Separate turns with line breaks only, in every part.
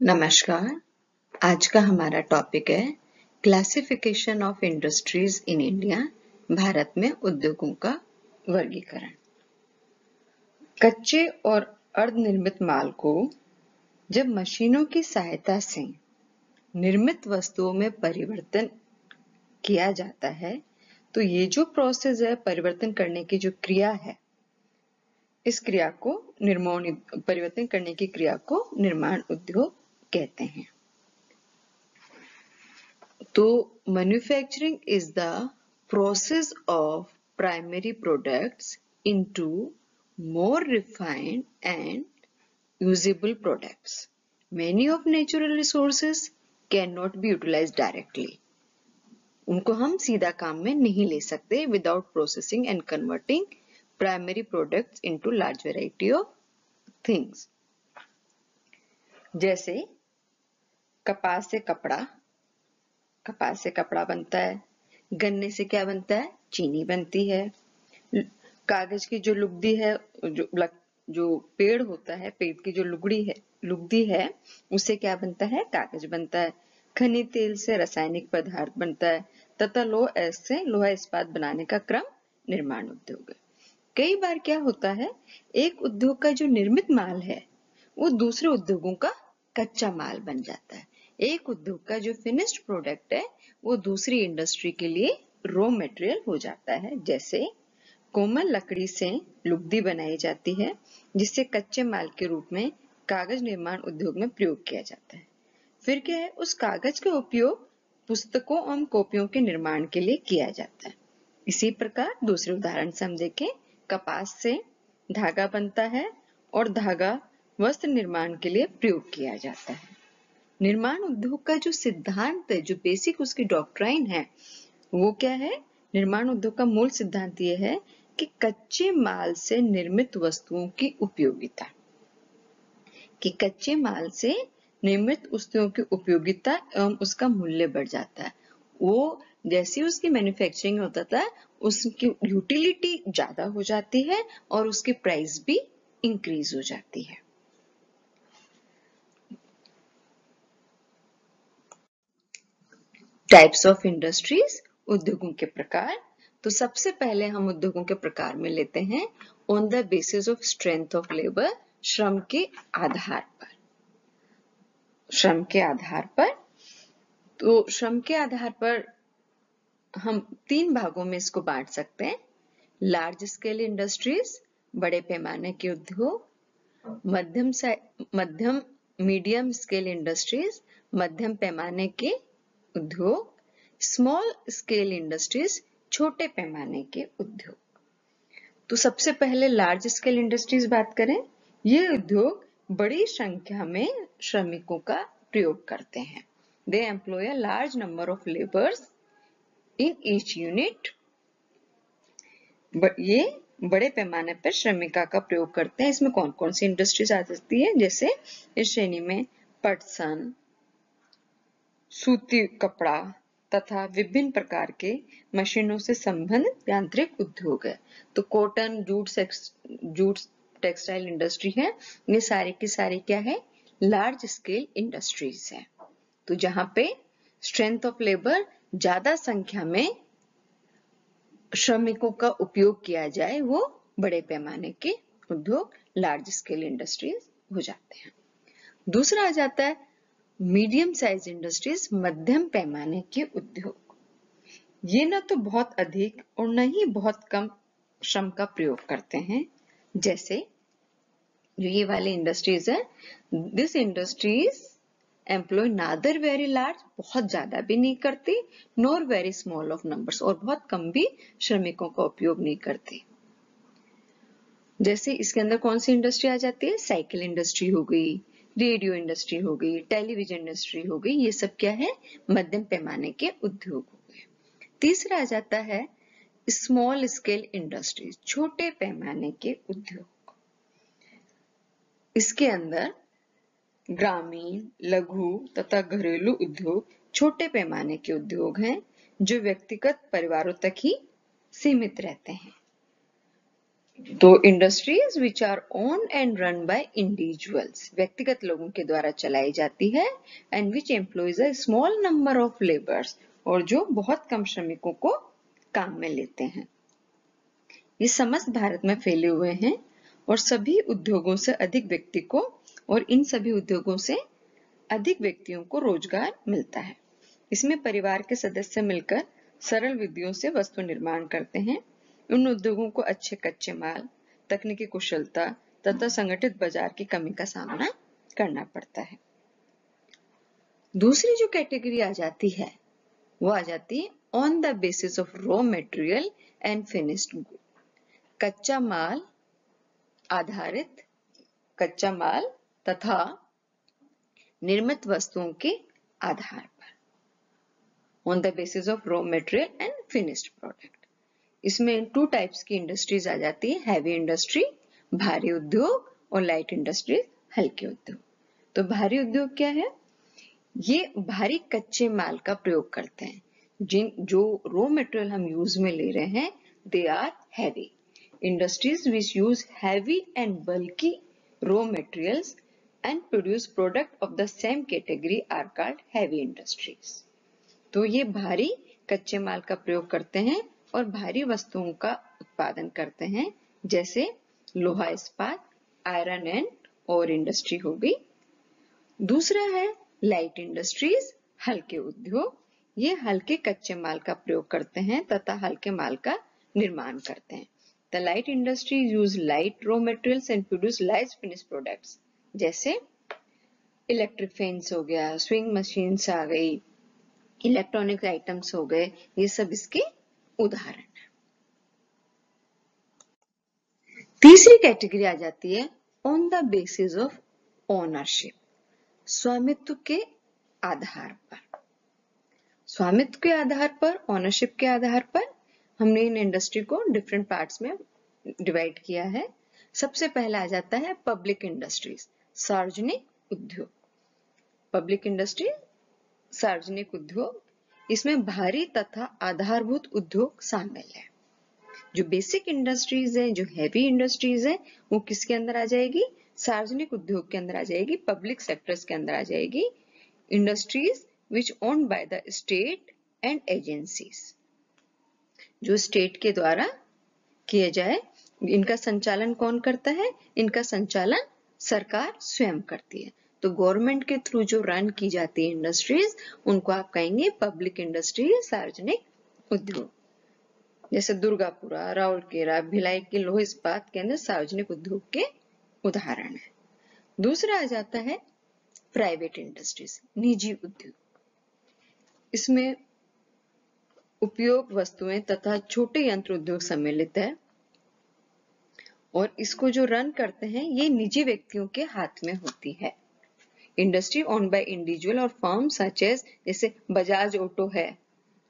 नमस्कार। आज का हमारा टॉपिक है classification of industries in India. Bharat में उद्योगों का वर्गीकरण। कच्चे और अर्धनिर्मित माल को जब मशीनों की सहायता से निर्मित वस्तुओं में परिवर्तन किया जाता है तो ये जो प्रोसेस है, परिवर्तन करने की जो क्रिया है, इस क्रिया को परिवर्तन करने की क्रिया को निर्माण उद्योग कहते हैं। तो manufacturing is the process of primary products into more refined and usable products. Many of natural resources cannot be utilized directly. उनको हम सीधा काम में नहीं ले सकते without processing and converting primary products into large variety of things. जैसे कपास से कपड़ा बनता है। गन्ने से क्या बनता है? चीनी बनती है। कागज की जो लुगदी है, जो पेड़ होता है, पेड़ की जो लुगदी है, उससे क्या बनता है? कागज बनता है। खनिज तेल से रासायनिक पदार्थ बनता है तथा लोहा इस्पात बनाने का क्रम निर्माण उद्योग है। कई बार क्या होता है, एक उद्योग का जो निर्मित माल है वो दूसरे उद्योगों का कच्चा माल बन जाता है। एक उद्योग का जो फिनिश्ड प्रोडक्ट है वो दूसरी इंडस्ट्री के लिए रॉ मटेरियल हो जाता है। जैसे कोमल लकड़ी से लुगदी बनाई जाती है जिससे कच्चे माल के रूप में कागज निर्माण उद्योग में प्रयोग किया जाता है। फिर क्या है, उस कागज का उपयोग पुस्तकों एवं कॉपियों के निर्माण के लिए किया जाता है। इसी प्रकार दूसरे उदाहरण से हम देखें, कपास से धागा बनता है और धागा वस्त्र निर्माण के लिए प्रयोग किया जाता है। निर्माण उद्योग का जो सिद्धांत है, जो बेसिक उसकी डॉक्ट्राइन है, वो क्या है? निर्माण उद्योग का मूल सिद्धांत ये है कि कच्चे माल से निर्मित वस्तुओं की उपयोगिता, एवं उसका मूल्य बढ़ जाता है। वो जैसे उसकी मैन्युफैक्चरिंग होता था, उसकी यूटिलिटी ज्यादा हो जाती है और उसकी प्राइस भी इंक्रीज हो जाती है। टाइप्स ऑफ इंडस्ट्रीज, उद्योगों के प्रकार। तो सबसे पहले हम उद्योगों के प्रकार में लेते हैं on the basis of strength of labour, श्रम के आधार पर। तो श्रम के आधार पर हम 3 भागों में इसको बांट सकते हैं। लार्ज स्केल इंडस्ट्रीज, बड़े पैमाने के उद्योग। मीडियम स्केल इंडस्ट्रीज, मध्यम पैमाने के उद्योग। स्मॉल स्केल इंडस्ट्रीज, छोटे पैमाने के उद्योग। तो सबसे पहले लार्ज स्केल इंडस्ट्रीज बात करें। ये उद्योग बड़ी संख्या में श्रमिकों का प्रयोग करते हैं। They employ a large number of labours in each unit. ये बड़े पैमाने पर श्रमिका का प्रयोग करते हैं। इसमें कौन कौन सी इंडस्ट्रीज आ सकती है? जैसे इस श्रेणी में पटसन, सूती कपड़ा तथा विभिन्न प्रकार के मशीनों से संबंधित यांत्रिक उद्योग है। तो कॉटन, जूट टेक्सटाइल इंडस्ट्री है। ये सारी की सारी क्या है? लार्ज स्केल इंडस्ट्रीज है। तो जहां पे स्ट्रेंथ ऑफ लेबर, ज्यादा संख्या में श्रमिकों का उपयोग किया जाए, वो बड़े पैमाने के उद्योग लार्ज स्केल इंडस्ट्रीज हो जाते हैं। दूसरा आ जाता है मीडियम साइज इंडस्ट्रीज, मध्यम पैमाने के उद्योग। ये न तो बहुत अधिक और न ही बहुत कम श्रम का प्रयोग करते हैं। जैसे जो ये वाले इंडस्ट्रीज है, this industries employ neither very large, बहुत ज्यादा भी नहीं करती, nor very small of numbers, और बहुत कम भी श्रमिकों का उपयोग नहीं करती। जैसे इसके अंदर कौन सी इंडस्ट्री आ जाती है? साइकिल इंडस्ट्री हो गई, रेडियो इंडस्ट्री हो गई, टेलीविजन इंडस्ट्री हो गई। ये सब क्या है? मध्यम पैमाने के उद्योग हो गए। तीसरा आ जाता है स्मॉल स्केल इंडस्ट्रीज, छोटे पैमाने के उद्योग। इसके अंदर ग्रामीण, लघु तथा घरेलू उद्योग छोटे पैमाने के उद्योग हैं जो व्यक्तिगत परिवारों तक ही सीमित रहते हैं। तो industries which our own and run by individuals, व्यक्तिगत लोगों के द्वारा चलाई जाती है, and which employees a small number of labours, और जो बहुत कम श्रमिकों को काम में लेते हैं। ये समस्त भारत में फैले हुए हैं और सभी उद्योगों से अधिक व्यक्ति को और इन सभी उद्योगों से अधिक व्यक्तियों को रोजगार मिलता है। इसमें परिवार के सदस्य मिलकर सरल विधियों से वस्तु निर्माण करते हैं। उन उद्योगों को अच्छे कच्चे माल, तकनीकी कुशलता तथा संगठित बाजार की कमी का सामना करना पड़ता है। दूसरी जो कैटेगरी आ जाती है वो आ जाती है on the basis of raw material and finished good, कच्चा माल आधारित, कच्चा माल तथा निर्मित वस्तुओं के आधार पर, on the basis of raw material and finished product. इसमें 2 टाइप्स की इंडस्ट्रीज आ जाती है, हैवी इंडस्ट्री भारी उद्योग और लाइट इंडस्ट्री हल्के उद्योग। तो भारी उद्योग क्या है? ये भारी कच्चे माल का प्रयोग करते हैं। जो रॉ मटेरियल हम यूज में ले रहे हैं they are heavy. Industries which use heavy and bulky raw materials and produce product of the same category are called heavy industries। तो ये भारी कच्चे माल का प्रयोग करते हैं और भारी वस्तुओं का उत्पादन करते हैं, जैसे लोहा इस्पात, आयरन एंड और इंडस्ट्री हो गई। दूसरा है लाइट इंडस्ट्रीज हल्के उद्योग। ये हल्के कच्चे माल का प्रयोग करते हैं तथा हल्के माल का निर्माण करते हैं। The light industry use light raw materials and produce light finished products, जैसे इलेक्ट्रिक फैंस हो गया, स्विंग मशीन्स आ गई, इलेक्ट्रॉनिक आइटम्स हो गए, ये सब इसके उदाहरण हैं। तीसरी कैटेगरी आ जाती है on the basis of ownership, स्वामित्व के आधार पर। स्वामित्व के आधार पर, ओनरशिप के आधार पर हमने इन इंडस्ट्री को डिफरेंट पार्ट्स में डिवाइड किया है। सबसे पहला आ जाता है पब्लिक इंडस्ट्रीज, सार्वजनिक उद्योग। पब्लिक इंडस्ट्री सार्वजनिक उद्योग, इसमें भारी तथा आधारभूत उद्योग शामिल है। जो बेसिक इंडस्ट्रीज है, जो हैवी इंडस्ट्रीज है, वो किसके अंदर आ जाएगी? सार्वजनिक उद्योग के अंदर आ जाएगी, पब्लिक सेक्टर्स के अंदर आ जाएगी। Industries which owned by the state and agencies, जो स्टेट के द्वारा किए जाए। इनका संचालन कौन करता है? इनका संचालन सरकार स्वयं करती है। तो गवर्नमेंट के थ्रू जो रन की जाती है इंडस्ट्रीज, उनको आप कहेंगे पब्लिक इंडस्ट्री, सार्वजनिक उद्योग। जैसे दुर्गापुरा, राउरकेला, भिलाई के लौह इस्पात के अंदर सार्वजनिक उद्योग के उदाहरण है। दूसरा आ जाता है प्राइवेट इंडस्ट्रीज, निजी उद्योग। इसमें उपयोग वस्तुएं तथा छोटे यंत्र उद्योग सम्मिलित है और इसको जो रन करते हैं ये निजी व्यक्तियों के हाथ में होती है। इंडस्ट्री ओन्ड बाय इंडिविजुअल और फर्म सच एज, जैसे बजाज ऑटो है,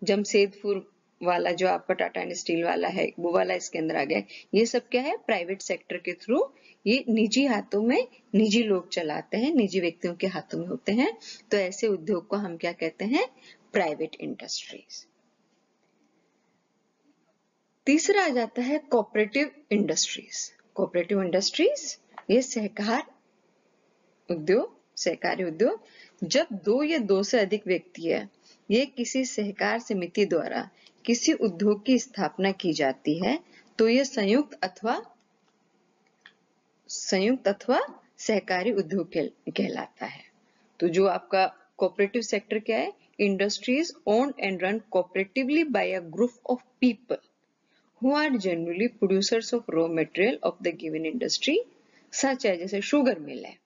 जमशेदपुर वाला जो आपका टाटा एंड स्टील वाला है, वो वाला इसके अंदर आ गया। ये सब क्या है? प्राइवेट सेक्टर के थ्रू, ये निजी हाथों में निजी लोग चलाते हैं, निजी व्यक्तियों के हाथों में होते हैं। तो ऐसे उद्योग को हम क्या कहते हैं? Private industries. तीसरा आ जाता है कोऑपरेटिव इंडस्ट्रीज। कोऑपरेटिव इंडस्ट्रीज ये सहकार उद्योग, सहकारी उद्योग। जब 2 या 2 से अधिक व्यक्ति है, ये किसी सहकार समिति द्वारा किसी उद्योग की स्थापना की जाती है, तो ये संयुक्त अथवा सहकारी उद्योग कहलाता है। तो जो आपका कोऑपरेटिव सेक्टर क्या है? Industries owned and run cooperatively by a group of people who are generally producers of raw material of the given industry, such as जैसे शुगर मिल है,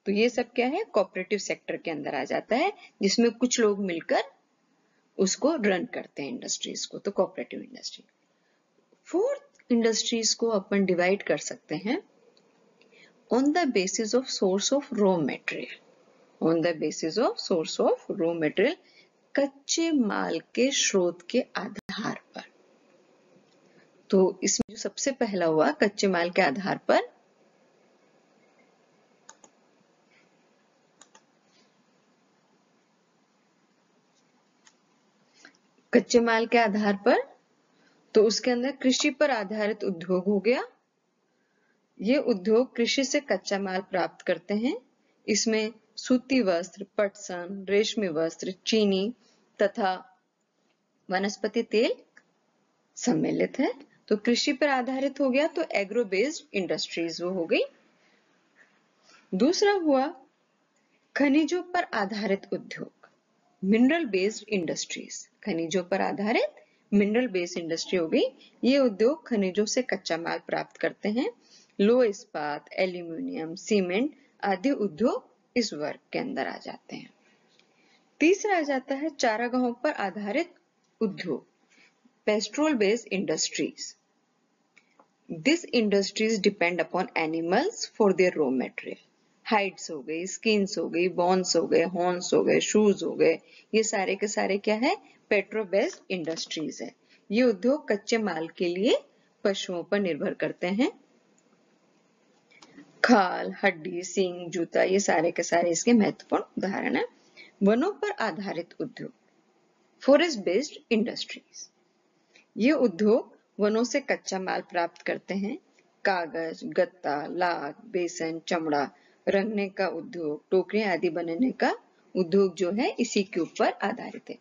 तो ये सब क्या है? कोऑपरेटिव सेक्टर के अंदर आ जाता है, जिसमें कुछ लोग मिलकर उसको रन करते हैं इंडस्ट्रीज को, तो कोऑपरेटिव इंडस्ट्री। फोर्थ इंडस्ट्रीज को अपन डिवाइड कर सकते हैं on the basis of source of raw material. On the basis of source of raw material, कच्चे माल के स्रोत के आधार पर। तो इसमें जो सबसे पहला हुआ कच्चे माल के आधार पर, कच्चे माल के आधार पर, तो उसके अंदर कृषि पर आधारित उद्योग हो गया, ये उद्योग कृषि से कच्चा माल प्राप्त करते हैं। इसमें सूती वस्त्र, पटसन, रेशमी वस्त्र, चीनी तथा वनस्पति तेल सम्मिलित है। तो कृषि पर आधारित हो गया तो एग्रो बेस्ड इंडस्ट्रीज वो हो गई। दूसरा हुआ खनिजों पर आधारित उद्योग, मिनरल बेस्ड इंडस्ट्रीज। खनिजों पर आधारित मिनरल बेस्ड इंडस्ट्री हो गई। ये उद्योग खनिजों से कच्चा माल प्राप्त करते हैं। लोह इस्पात, एल्यूमिनियम, सीमेंट आदि उद्योग इस वर्ग के अंदर आ जाते हैं। तीसरा आ जाता है चारागाहों पर आधारित उद्योग, pastoral based industries. This industries depend upon animals for their raw material. Hides हो गई, स्किन्स हो गई, बोन्स हो गए, हॉर्न्स हो गए, शूज हो गए, ये सारे के सारे क्या है, पेट्रो बेस्ड इंडस्ट्रीज है। ये उद्योग कच्चे माल के लिए पशुओं पर निर्भर करते हैं। खाल, हड्डी, सींग, जूता, ये सारे के सारे इसके महत्वपूर्ण उदाहरण है। वनों पर आधारित उद्योग, फॉरेस्ट बेस्ड इंडस्ट्रीज। ये उद्योग वनों से कच्चा माल प्राप्त करते हैं। कागज, गत्ता, लाख, बेसन, चमड़ा, रंगने का उद्योग, टोकरियां आदि बनाने का उद्योग जो है इसी के ऊपर आधारित है।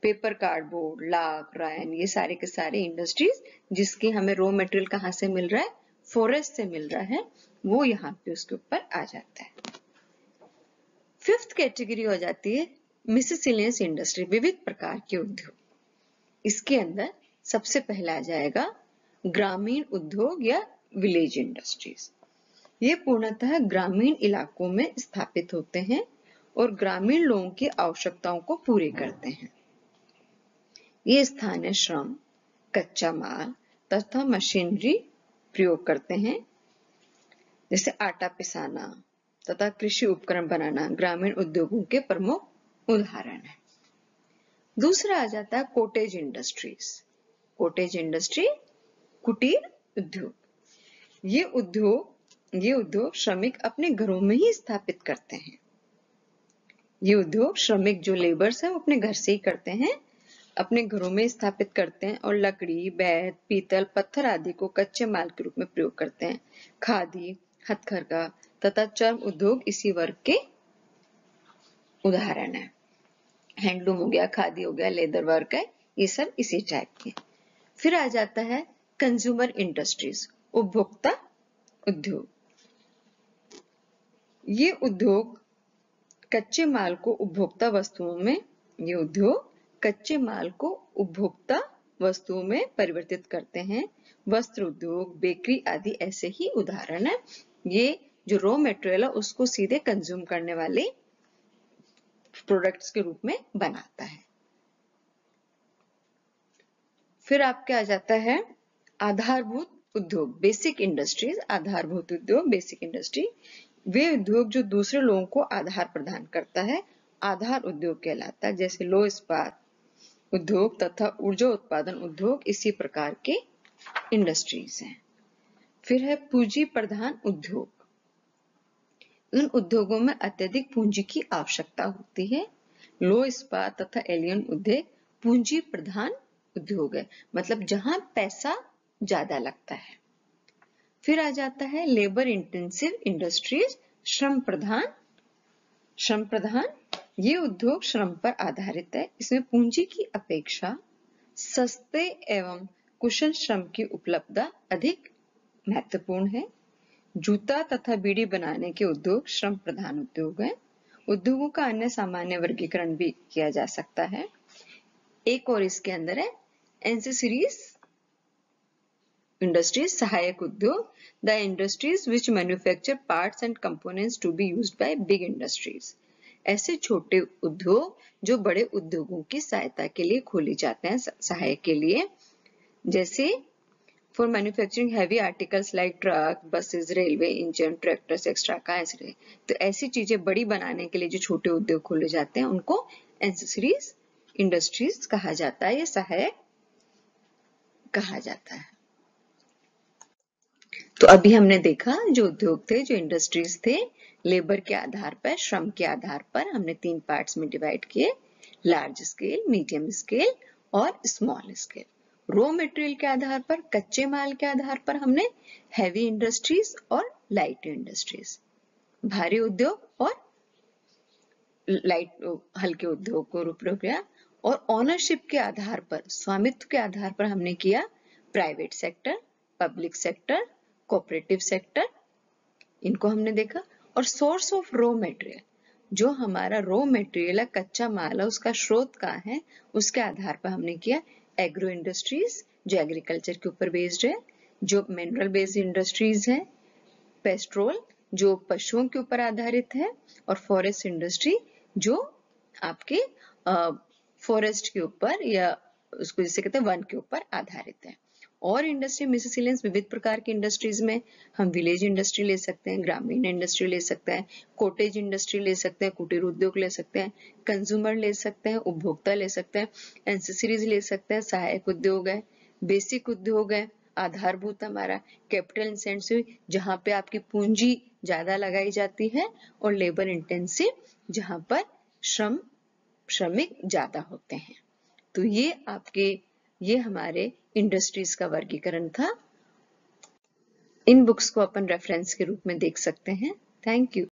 पेपर, कार्डबोर्ड, लाख, रायन, ये सारे के सारे इंडस्ट्रीज जिसकी हमें रॉ मटेरियल कहाँ से मिल रहा है, फॉरेस्ट से मिल रहा है, वो यहाँ पे उसके ऊपर आ जाता है। फिफ्थ कैटेगरी हो जाती है मिससेलेनियस इंडस्ट्री, विविध प्रकार के उद्योग। इसके अंदर सबसे पहला आ जाएगा ग्रामीण उद्योग या विलेज इंडस्ट्रीज। ये पूर्णतः ग्रामीण इलाकों में स्थापित होते हैं और ग्रामीण लोगों की आवश्यकताओं को पूरे करते हैं। ये स्थानीय श्रम, कच्चा माल तथा मशीनरी प्रयोग करते हैं, जैसे आटा पिसाना तथा कृषि उपकरण बनाना ग्रामीण उद्योगों के प्रमुख उदाहरण है। दूसरा आ जाता है कॉटेज इंडस्ट्रीज। कॉटेज इंडस्ट्री, कुटीर उद्योग। ये उद्योग श्रमिक अपने घरों में ही स्थापित करते हैं। ये उद्योग श्रमिक जो लेबर्स है वो अपने घर से ही करते हैं, अपने घरों में स्थापित करते हैं और लकड़ी, बेत, पीतल, पत्थर आदि को कच्चे माल के रूप में प्रयोग करते हैं। खादी, हथकरघा तथा चर्म उद्योग इसी वर्ग के उदाहरण है। हैंडलूम हो गया, खादी हो गया, लेदर वर्क है, ये सब इसी टाइप के। फिर आ जाता है कंज्यूमर इंडस्ट्रीज, उपभोक्ता उद्योग। ये उद्योग कच्चे माल को उपभोक्ता वस्तुओं में परिवर्तित करते हैं। वस्त्र उद्योग, बेकरी आदि ऐसे ही उदाहरण है। ये जो रॉ मटेरियल है उसको सीधे कंज्यूम करने वाले प्रोडक्ट्स के रूप में बनाता है। फिर आपके आ जाता है आधारभूत उद्योग, बेसिक इंडस्ट्रीज। आधारभूत उद्योग, बेसिक इंडस्ट्री, वे उद्योग जो दूसरे लोगों को आधार प्रदान करता है, आधार उद्योग कहलाता है। जैसे लोह इस्पात उद्योग तथा ऊर्जा उत्पादन उद्योग इसी प्रकार के इंडस्ट्रीज हैं। फिर है पूंजी प्रधान उद्योग। इन उद्योगों में अत्यधिक पूंजी की आवश्यकता होती है। लोह इस्पात तथा एलियन उद्योग पूंजी प्रधान उद्योग है, मतलब जहां पैसा ज्यादा लगता है। फिर आ जाता है लेबर इंटेंसिव इंडस्ट्रीज, श्रम प्रधान। ये उद्योग श्रम पर आधारित है। इसमें पूंजी की अपेक्षा सस्ते एवं कुशल श्रम की उपलब्धता अधिक महत्वपूर्ण है। जूता तथा बीड़ी बनाने के उद्योग श्रम प्रधान उद्योग है। उद्योगों का अन्य सामान्य वर्गीकरण भी किया जा सकता है। एक और इसके अंदर है एंसेसरीज इंडस्ट्रीज, सहायक उद्योग, the industries which manufacture parts and components to be used by big industries. ऐसे छोटे उद्योग जो बड़े उद्योगों की सहायता के लिए खोले जाते हैं, सहायक के लिए, जैसे for manufacturing heavy articles like truck, buses, railway engine, tractors extra का। तो ऐसी चीजें बड़ी बनाने के लिए जो छोटे उद्योग खोले जाते हैं उनको एंसेसरीज इंडस्ट्रीज कहा जाता है या सहायक कहा जाता है। तो अभी हमने देखा जो उद्योग थे, जो इंडस्ट्रीज थे, लेबर के आधार पर, श्रम के आधार पर हमने 3 पार्ट्स में डिवाइड किए, लार्ज स्केल, मीडियम स्केल और स्मॉल स्केल। रॉ मटेरियल के आधार पर, कच्चे माल के आधार पर हमने हैवी इंडस्ट्रीज और लाइट इंडस्ट्रीज, भारी उद्योग और लाइट हल्के उद्योग को उपयोग किया। और ओनरशिप के आधार पर, स्वामित्व के आधार पर हमने किया private sector, public sector, cooperative sector, इनको हमने देखा। और सोर्स ऑफ रॉ मटेरियल, जो हमारा रॉ मटेरियल है, कच्चा माल है, उसका स्रोत कहाँ है, उसके आधार पर हमने किया एग्रो इंडस्ट्रीज जो एग्रीकल्चर के ऊपर बेस्ड है, जो मिनरल बेस्ड इंडस्ट्रीज है, पेस्ट्रोल जो पशुओं के ऊपर आधारित है, और फॉरेस्ट इंडस्ट्री जो आपके फॉरेस्ट के ऊपर या उसको जिसे कहते हैं वन के ऊपर आधारित है। और इंडस्ट्री मिससेलेनियस विविध प्रकार की इंडस्ट्रीज में हम विलेज इंडस्ट्री ले सकते हैं, ग्रामीण इंडस्ट्री ले सकते हैं, कॉटेज इंडस्ट्री ले सकते हैं, कुटीर उद्योग ले सकते हैं, कंज्यूमर ले सकते हैं, उपभोक्ता ले सकते हैं, एंसेसरीज ले सकते हैं, सहायक उद्योग है, बेसिक उद्योग है, आधारभूत हमारा कैपिटल इंटेंसिव जहां पे आपकी पूंजी ज्यादा लगाई जाती है, और लेबर इंटेंसिव जहां पर श्रमिक ज्यादा होते हैं। तो ये हमारे इंडस्ट्रीज का वर्गीकरण था। इन बुक्स को अपन रेफरेंस के रूप में देख सकते हैं। Thank you.